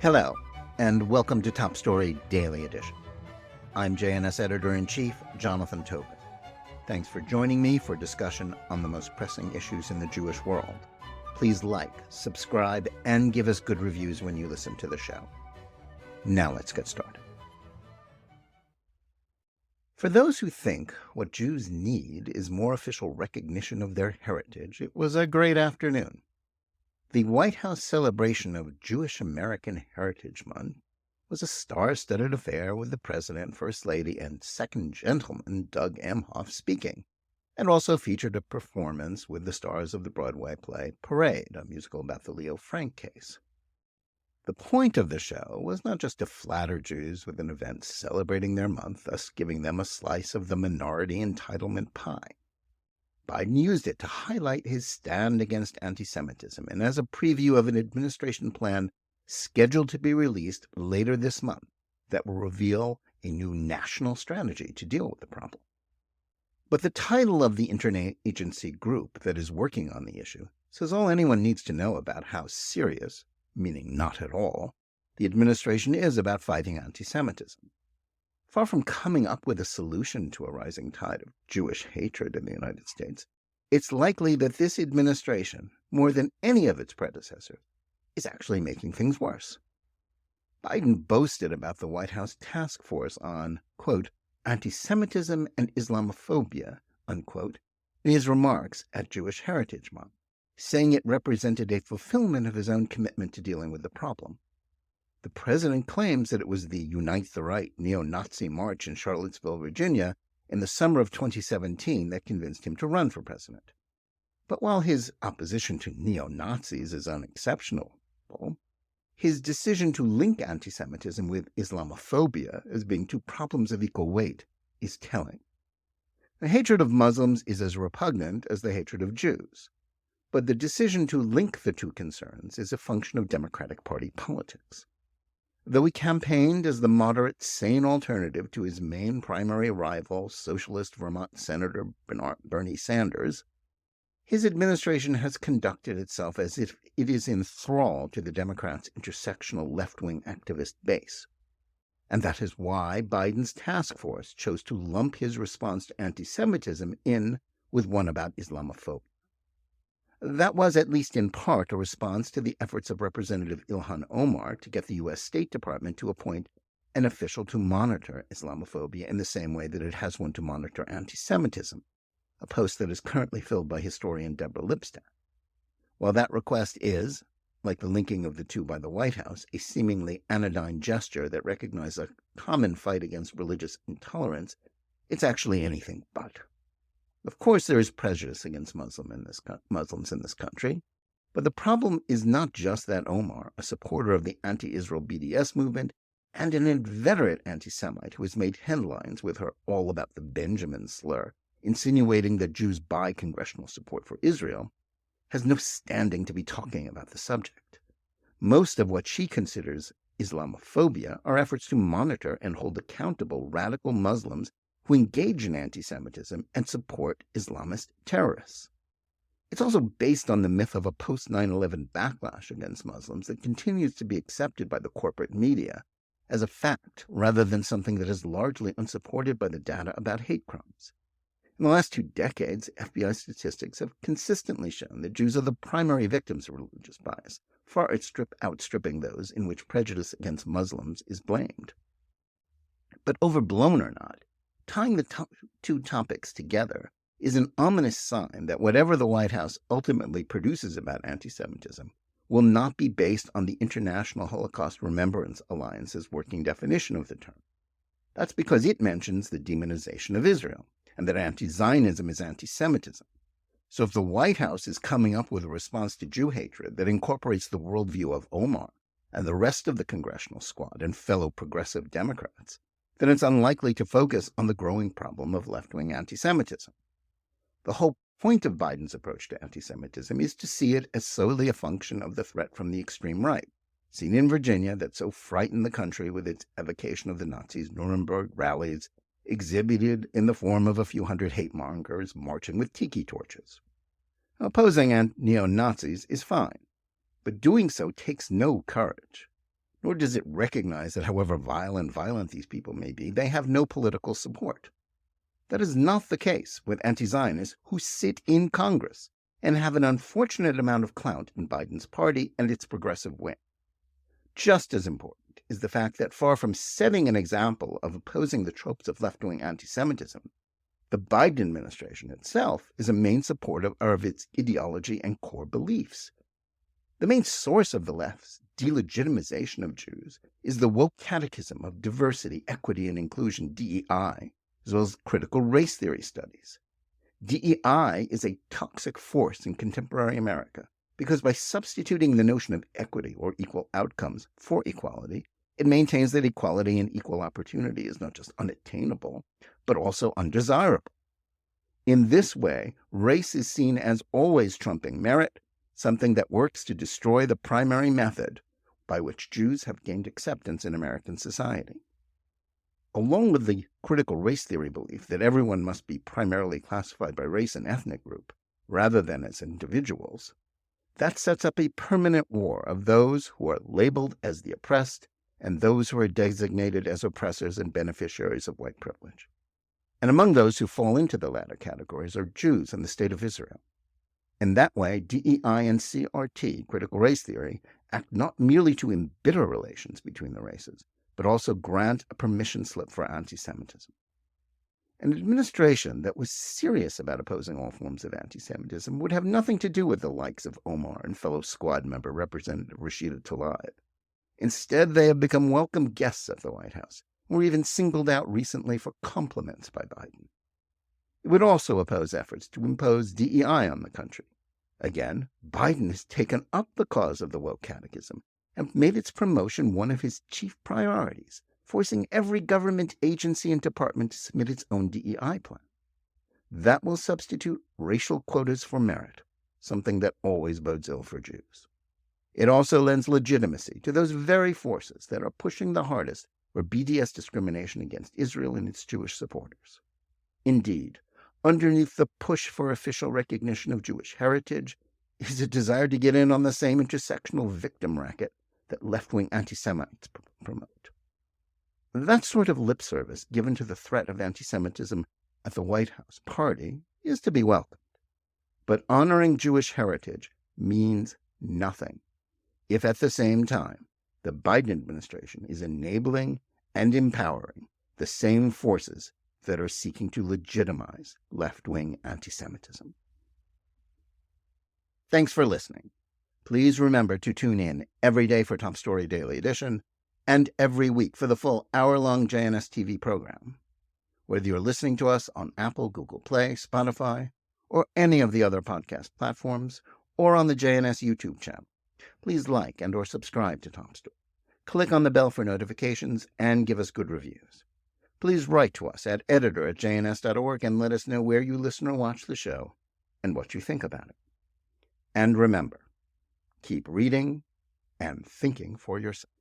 Hello, and welcome to Top Story Daily Edition. I'm JNS Editor-in-Chief Jonathan Tobin. Thanks for joining me for discussion on the most pressing issues in the Jewish world. Please like, subscribe, and give us good reviews when you listen to the show. Now let's get started. For those who think what Jews need is more official recognition of their heritage, it was a great afternoon. The White House celebration of Jewish American Heritage Month was a star-studded affair with the President, First Lady, and Second Gentleman Doug Emhoff speaking, and also featured a performance with the stars of the Broadway play Parade, a musical about the Leo Frank case. The point of the show was not just to flatter Jews with an event celebrating their month, thus giving them a slice of the minority entitlement pie. Biden used it to highlight his stand against anti-Semitism and as a preview of an administration plan scheduled to be released later this month that will reveal a new national strategy to deal with the problem. But the title of the interagency group that is working on the issue says all anyone needs to know about how serious, meaning not at all, the administration is about fighting anti-Semitism. Far from coming up with a solution to a rising tide of Jewish hatred in the United States, it's likely that this administration, more than any of its predecessors, is actually making things worse. Biden boasted about the White House task force on, quote, anti-Semitism and Islamophobia, unquote, in his remarks at Jewish Heritage Month, saying it represented a fulfillment of his own commitment to dealing with the problem. The president claims that it was the Unite the Right neo-Nazi march in Charlottesville, Virginia, in the summer of 2017 that convinced him to run for president. But while his opposition to neo-Nazis is unexceptional, his decision to link anti-Semitism with Islamophobia as being two problems of equal weight is telling. The hatred of Muslims is as repugnant as the hatred of Jews, but the decision to link the two concerns is a function of Democratic Party politics. Though he campaigned as the moderate, sane alternative to his main primary rival, socialist Vermont Senator Bernie Sanders, his administration has conducted itself as if it is in thrall to the Democrats' intersectional left-wing activist base. And that is why Biden's task force chose to lump his response to anti-Semitism in with one about Islamophobia. That was, at least in part, a response to the efforts of Representative Ilhan Omar to get the U.S. State Department to appoint an official to monitor Islamophobia in the same way that it has one to monitor anti-Semitism, a post that is currently filled by historian Deborah Lipstadt. While that request is, like the linking of the two by the White House, a seemingly anodyne gesture that recognizes a common fight against religious intolerance, it's actually anything but. Of course, there is prejudice against Muslims in this country, but the problem is not just that Omar, a supporter of the anti-Israel BDS movement and an inveterate anti-Semite who has made headlines with her all about the Benjamin slur, insinuating that Jews buy congressional support for Israel, has no standing to be talking about the subject. Most of what she considers Islamophobia are efforts to monitor and hold accountable radical Muslims who engage in anti-Semitism and support Islamist terrorists. It's also based on the myth of a post-9/11 backlash against Muslims that continues to be accepted by the corporate media as a fact rather than something that is largely unsupported by the data about hate crimes. In the last 2 decades, FBI statistics have consistently shown that Jews are the primary victims of religious bias, far outstripping those in which prejudice against Muslims is blamed. But overblown or not, tying the two topics together is an ominous sign that whatever the White House ultimately produces about anti-Semitism will not be based on the International Holocaust Remembrance Alliance's working definition of the term. That's because it mentions the demonization of Israel, and that anti-Zionism is anti-Semitism. So if the White House is coming up with a response to Jew hatred that incorporates the worldview of Omar and the rest of the congressional squad and fellow progressive Democrats, then it's unlikely to focus on the growing problem of left-wing anti-Semitism. The whole point of Biden's approach to anti-Semitism is to see it as solely a function of the threat from the extreme right, seen in Virginia that so frightened the country with its evocation of the Nazis' Nuremberg rallies, exhibited in the form of a few hundred hate-mongers marching with tiki torches. Opposing neo-Nazis is fine, but doing so takes no courage. nor does it recognize that however vile and violent these people may be, they have no political support. That is not the case with anti-Zionists who sit in Congress and have an unfortunate amount of clout in Biden's party and its progressive wing. Just as important is the fact that far from setting an example of opposing the tropes of left-wing anti-Semitism, the Biden administration itself is a main supporter of its ideology and core beliefs. The main source of the left's delegitimization of Jews is the woke catechism of diversity, equity, and inclusion, DEI, as well as critical race theory studies. DEI is a toxic force in contemporary America because by substituting the notion of equity or equal outcomes for equality, it maintains that equality and equal opportunity is not just unattainable, but also undesirable. In this way, race is seen as always trumping merit, something that works to destroy the primary method by which Jews have gained acceptance in American society. Along with the critical race theory belief that everyone must be primarily classified by race and ethnic group, rather than as individuals, that sets up a permanent war of those who are labeled as the oppressed and those who are designated as oppressors and beneficiaries of white privilege. And among those who fall into the latter categories are Jews and the State of Israel. In that way, DEI and CRT, critical race theory, act not merely to embitter relations between the races, but also grant a permission slip for anti-Semitism. An administration that was serious about opposing all forms of anti-Semitism would have nothing to do with the likes of Omar and fellow squad member Representative Rashida Tlaib. Instead, they have become welcome guests at the White House, and were even singled out recently for compliments by Biden. It would also oppose efforts to impose DEI on the country. Again, Biden has taken up the cause of the woke catechism and made its promotion one of his chief priorities, forcing every government agency and department to submit its own DEI plan. That will substitute racial quotas for merit, something that always bodes ill for Jews. It also lends legitimacy to those very forces that are pushing the hardest for BDS discrimination against Israel and its Jewish supporters. Indeed, underneath the push for official recognition of Jewish heritage is a desire to get in on the same intersectional victim racket that left-wing anti-Semites promote. That sort of lip service given to the threat of anti-Semitism at the White House party is to be welcomed. But honoring Jewish heritage means nothing if at the same time the Biden administration is enabling and empowering the same forces that are seeking to legitimize left-wing anti-Semitism. Thanks for listening. Please remember to tune in every day for Top Story Daily Edition and every week for the full hour-long JNS TV program. Whether you're listening to us on Apple, Google Play, Spotify, or any of the other podcast platforms, or on the JNS YouTube channel, please like and or subscribe to Top Story. Click on the bell for notifications and give us good reviews. Please write to us at editor@jns.org and let us know where you listen or watch the show and what you think about it. And remember, keep reading and thinking for yourself.